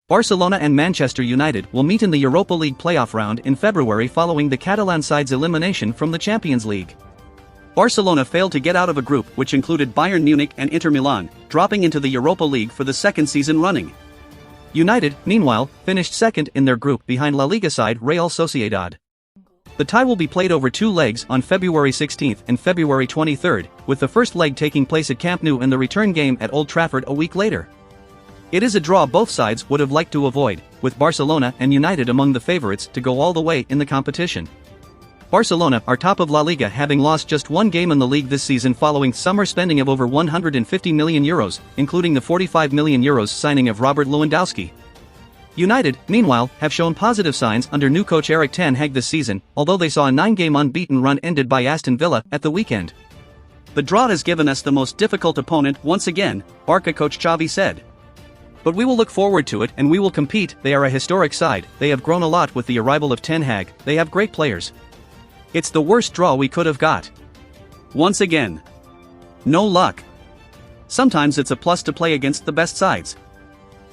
Barcelona and Manchester United will meet in the Europa League playoff round in February following the Catalan side's elimination from the Champions League. Barcelona failed to get out of a group which included Bayern Munich and Inter Milan, dropping into the Europa League for the second season running. United, meanwhile, finished second in their group behind LaLiga side Real Sociedad. The tie will be played over two legs on February 16 and February 23, with the first leg taking place at Camp Nou and the return game at Old Trafford a week later. It is a draw both sides would have liked to avoid, with Barcelona and United among the favorites to go all the way in the competition. Barcelona are top of La Liga, having lost just one game in the league this season following summer spending of over €150 million, including the €45 million signing of Robert Lewandowski. United, meanwhile, have shown positive signs under new coach Erik ten Hag this season, although they saw a 9-game unbeaten run ended by Aston Villa at the weekend. "The draw has given us the most difficult opponent once again," Barca coach Xavi said. "But we will look forward to it and we will compete. They are a historic side, they have grown a lot with the arrival of ten Hag, they have great players. It's the worst draw we could have got. Once again. No luck. Sometimes it's a plus to play against the best sides.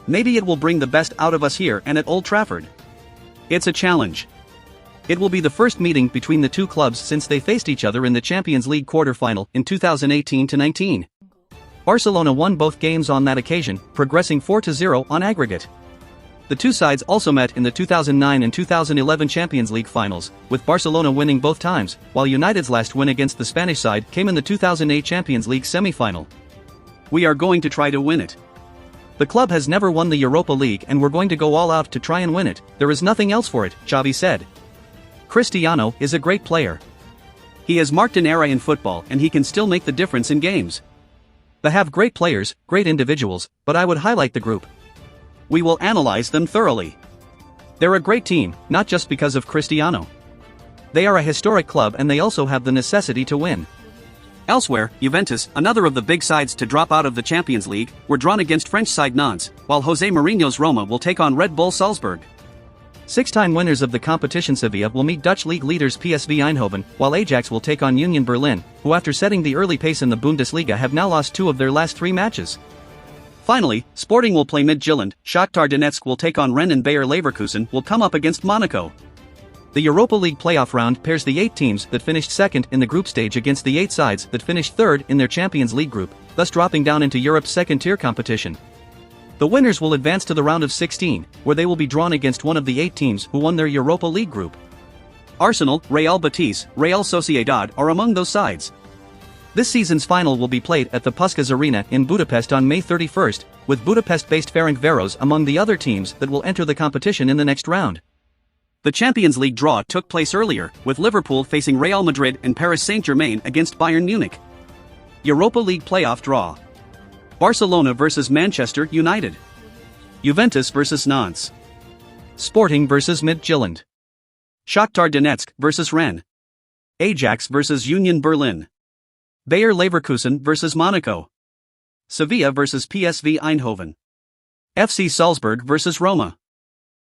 Maybe it will bring the best out of us here and at Old Trafford. It's a challenge. It will be the first meeting between the two clubs since they faced each other in the Champions League quarter-final in 2018-19. Barcelona won both games on that occasion, progressing 4-0 on aggregate. The two sides also met in the 2009 and 2011 Champions League finals, with Barcelona winning both times, while United's last win against the Spanish side came in the 2008 Champions League semi-final. We are going to try to win it. The club has never won the Europa League and we're going to go all out to try and win it, there is nothing else for it," Xavi said. "Cristiano is a great player. He has marked an era in football and he can still make the difference in games. They have great players, great individuals, but I would highlight the group. We will analyze them thoroughly. They're a great team, not just because of Cristiano. They are a historic club and they also have the necessity to win." Elsewhere, Juventus, another of the big sides to drop out of the Champions League, were drawn against French side Nantes, while Jose Mourinho's Roma will take on Red Bull Salzburg. Six-time winners of the competition Sevilla will meet Dutch league leaders PSV Eindhoven, while Ajax will take on Union Berlin, who after setting the early pace in the Bundesliga have now lost 2 of their last 3 matches. Finally, Sporting will play Midtjylland, Shakhtar Donetsk will take on Rennes and Bayer Leverkusen will come up against Monaco. The Europa League playoff round pairs the 8 teams that finished second in the group stage against the 8 sides that finished third in their Champions League group, thus dropping down into Europe's second-tier competition. The winners will advance to the round of 16, where they will be drawn against one of the 8 teams who won their Europa League group. Arsenal, Real Betis, Real Sociedad are among those sides. This season's final will be played at the Puskás Arena in Budapest on May 31, with Budapest-based Ferencváros among the other teams that will enter the competition in the next round. The Champions League draw took place earlier, with Liverpool facing Real Madrid and Paris Saint-Germain against Bayern Munich. Europa League playoff draw. Barcelona vs Manchester United. Juventus vs Nantes. Sporting vs Midtjylland. Shakhtar Donetsk vs Rennes. Ajax vs Union Berlin. Bayer Leverkusen vs Monaco. Sevilla vs PSV Eindhoven. FC Salzburg vs Roma.